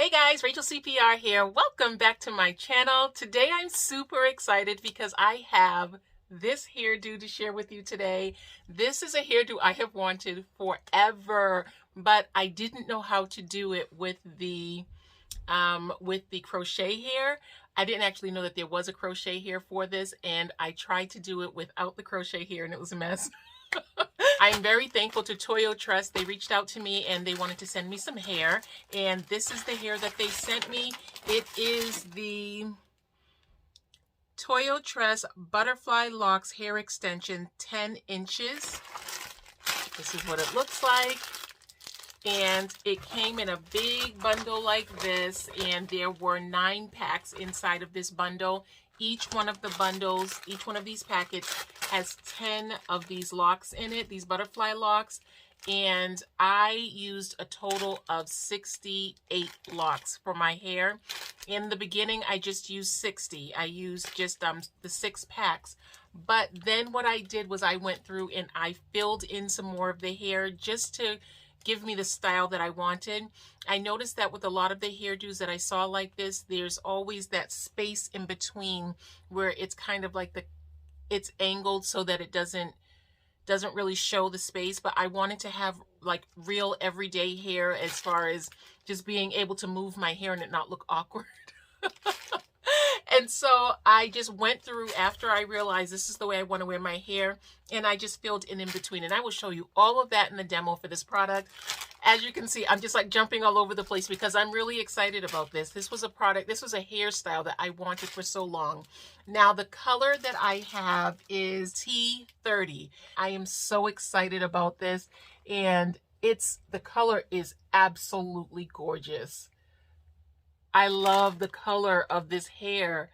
Hey guys, Rachel CPR here. Welcome back to my channel. Today I'm super excited because I have this hairdo to share with you today. This is a hairdo I have wanted forever, but I didn't know how to do it with the crochet hair. I didn't actually know that there was a crochet hair for this, and I tried to do it without the crochet hair and it was a mess. I'm very thankful to Toyotress. They reached out to me and they wanted to send me some hair, and this is the hair that they sent me. It is the Toyotress Butterfly Locks Hair Extension 10 inches. This is what it looks like, and it came in a big bundle like this, and there were 9 packs inside of this bundle. Each one of these packets has 10 of these locks in it, these butterfly locks, and I used a total of 68 locks for my hair. In the beginning, I just used 60. I used just the 6 packs. But then what I did was I went through and I filled in some more of the hair just to give me the style that I wanted. I noticed that with a lot of the hairdos that I saw like this, there's always that space in between where it's kind of like it's angled so that it doesn't really show the space. But I wanted to have like real everyday hair as far as just being able to move my hair and it not look awkward. And so I just went through after I realized this is the way I want to wear my hair, and I just filled in between, and I will show you all of that in the demo for this product. As you can see, I'm just like jumping all over the place because I'm really excited about this. This was a hairstyle that I wanted for so long. Now the color that I have is T30. I am so excited about this, and the color is absolutely gorgeous. I love the color of this hair,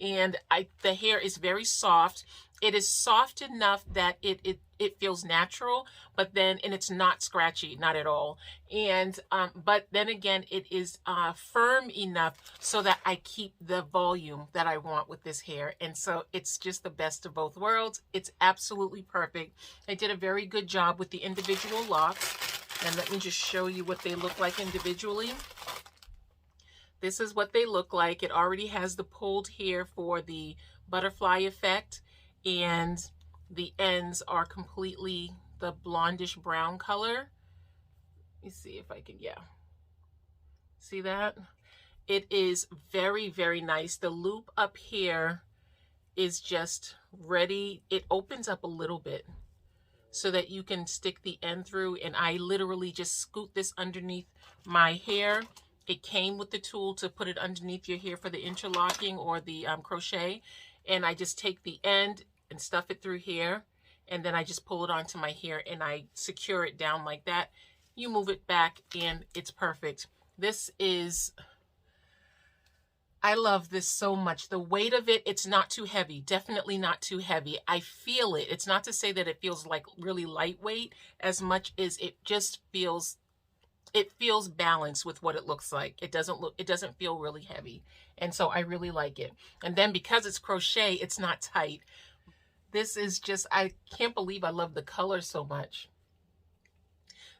and the hair is very soft. It is soft enough that it feels natural, and it's not scratchy, not at all. And but then again, it is firm enough so that I keep the volume that I want with this hair. And so it's just the best of both worlds. It's absolutely perfect. I did a very good job with the individual locks, and let me just show you what they look like individually. This is what they look like. It already has the pulled hair for the butterfly effect, and the ends are completely the blondish brown color. Let me see if I can, yeah. See that? It is very, very nice. The loop up here is just ready. It opens up a little bit so that you can stick the end through, and I literally just scoot this underneath my hair. It came with the tool to put it underneath your hair for the interlocking or the crochet. And I just take the end and stuff it through here. And then I just pull it onto my hair and I secure it down like that. You move it back and it's perfect. I love this so much. The weight of it, it's not too heavy. Definitely not too heavy. I feel it. It's not to say that it feels like really lightweight as much as it just feels balanced with what it looks like. It doesn't feel really heavy. And so I really like it. And then because it's crochet, it's not tight. This is just, I can't believe I love the color so much.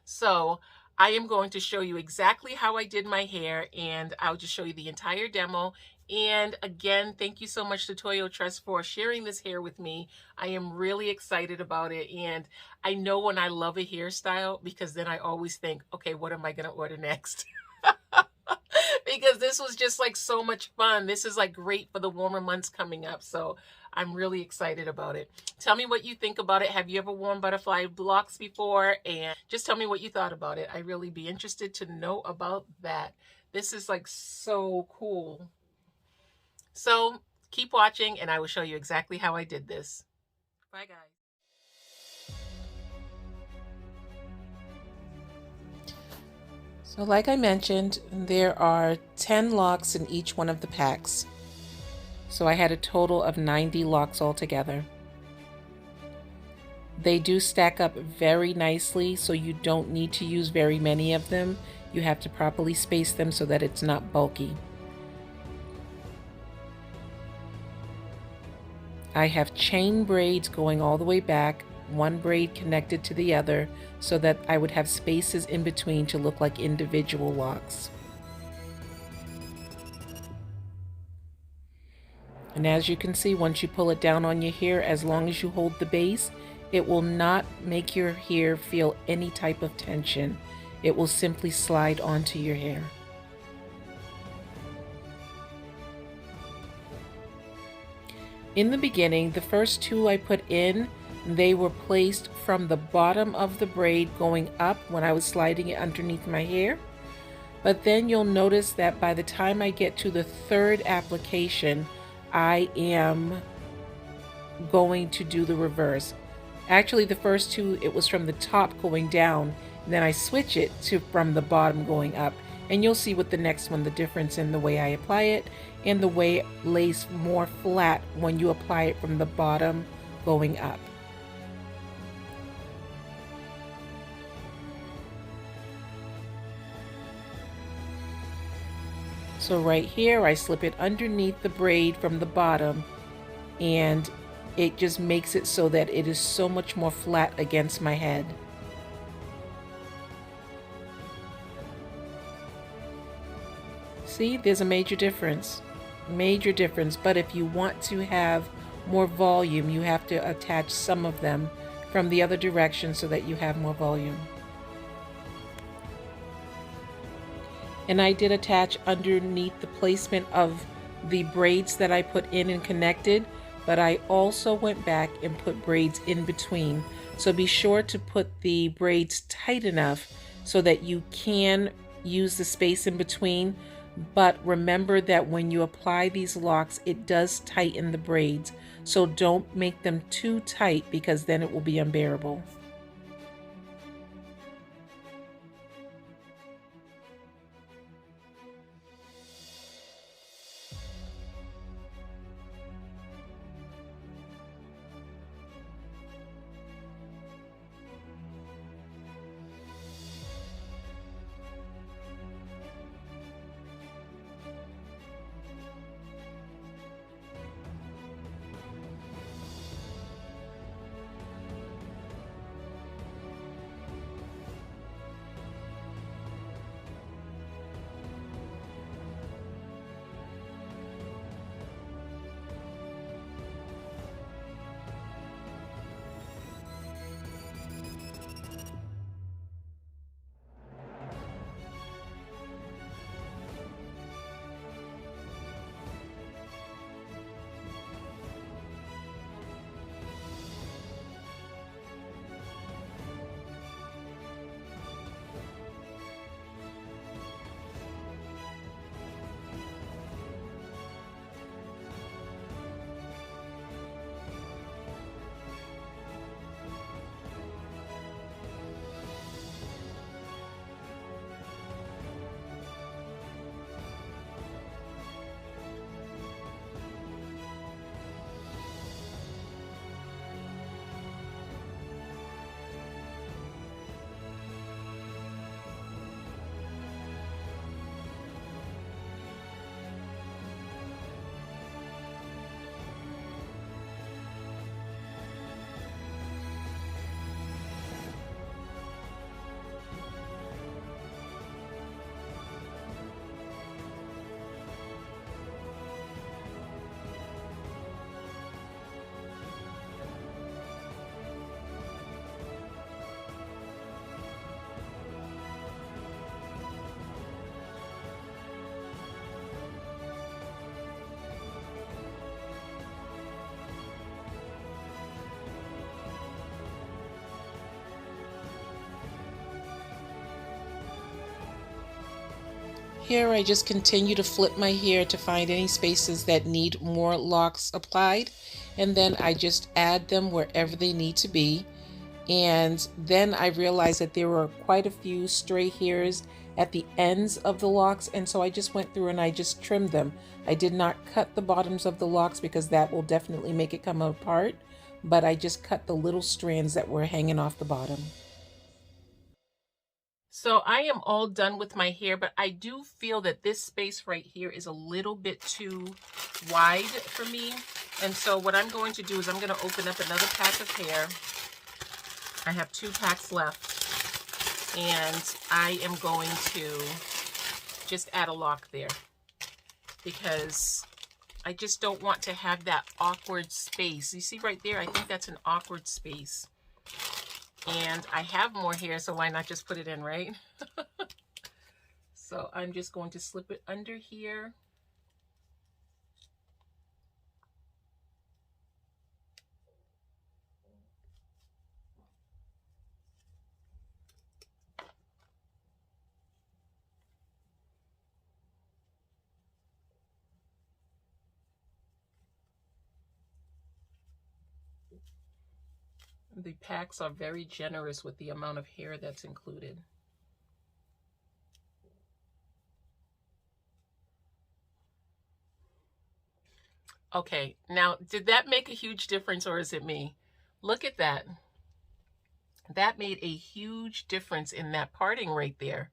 So I am going to show you exactly how I did my hair, and I'll just show you the entire demo. And again, thank you so much to Toyotress for sharing this hair with me. I am really excited about it, and I know when I love a hairstyle, because then I always think, okay, what am I going to order next? Because this was just like so much fun. This is like great for the warmer months coming up, so I'm really excited about it. Tell me what you think about it. Have you ever worn butterfly locks before? And just tell me what you thought about it. I'd really be interested to know about that. This is like so cool. So keep watching and I will show you exactly how I did this. Bye guys. So like I mentioned, there are 10 locks in each one of the packs. So I had a total of 90 locks altogether. They do stack up very nicely, so you don't need to use very many of them. You have to properly space them so that it's not bulky. I have chain braids going all the way back, one braid connected to the other, so that I would have spaces in between to look like individual locks. And as you can see, once you pull it down on your hair, as long as you hold the base, it will not make your hair feel any type of tension. It will simply slide onto your hair. In the beginning, the first two I put in, they were placed from the bottom of the braid going up when I was sliding it underneath my hair. But then you'll notice that by the time I get to the third application, I am going to do the reverse. Actually, the first two, it was from the top going down, and then I switch it to from the bottom going up. And you'll see with the next one the difference in the way I apply it and the way it lays more flat when you apply it from the bottom going up. So right here, I slip it underneath the braid from the bottom, and it just makes it so that it is so much more flat against my head. See, there's a major difference. Major difference. But if you want to have more volume, you have to attach some of them from the other direction so that you have more volume. And I did attach underneath the placement of the braids that I put in and connected, but I also went back and put braids in between. So be sure to put the braids tight enough so that you can use the space in between. But remember that when you apply these locks, it does tighten the braids. So don't make them too tight because then it will be unbearable. Here I just continue to flip my hair to find any spaces that need more locks applied, and then I just add them wherever they need to be. And then I realized that there were quite a few stray hairs at the ends of the locks, and so I just went through and I just trimmed them. I did not cut the bottoms of the locks because that will definitely make it come apart, but I just cut the little strands that were hanging off the bottom. So I am all done with my hair, but I do feel that this space right here is a little bit too wide for me. And so what I'm going to do is I'm going to open up another pack of hair. I have 2 packs left, and I am going to just add a lock there because I just don't want to have that awkward space. You see right there, I think that's an awkward space. And I have more hair, so why not just put it in, right? So I'm just going to slip it under here. The packs are very generous with the amount of hair that's included. Okay, now did that make a huge difference or is it me? Look at that. That made a huge difference in that parting right there.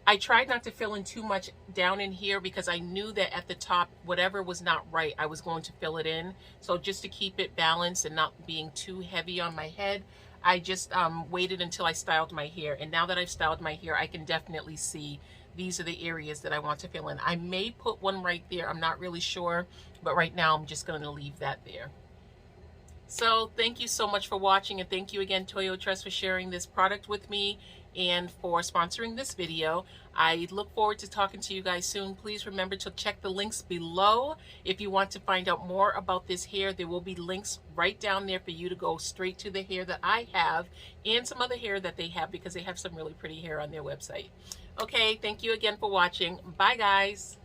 I tried not to fill in too much down in here because I knew that at the top, whatever was not right, I was going to fill it in. So just to keep it balanced and not being too heavy on my head, I just waited until I styled my hair. And now that I've styled my hair, I can definitely see these are the areas that I want to fill in. I may put one right there. I'm not really sure, but right now I'm just going to leave that there. So thank you so much for watching, and thank you again, Toyotress, for sharing this product with me and for sponsoring this video. I look forward to talking to you guys soon. Please remember to check the links below if you want to find out more about this hair. There will be links right down there for you to go straight to the hair that I have and some other hair that they have, because they have some really pretty hair on their website. Okay, thank you again for watching. Bye, guys.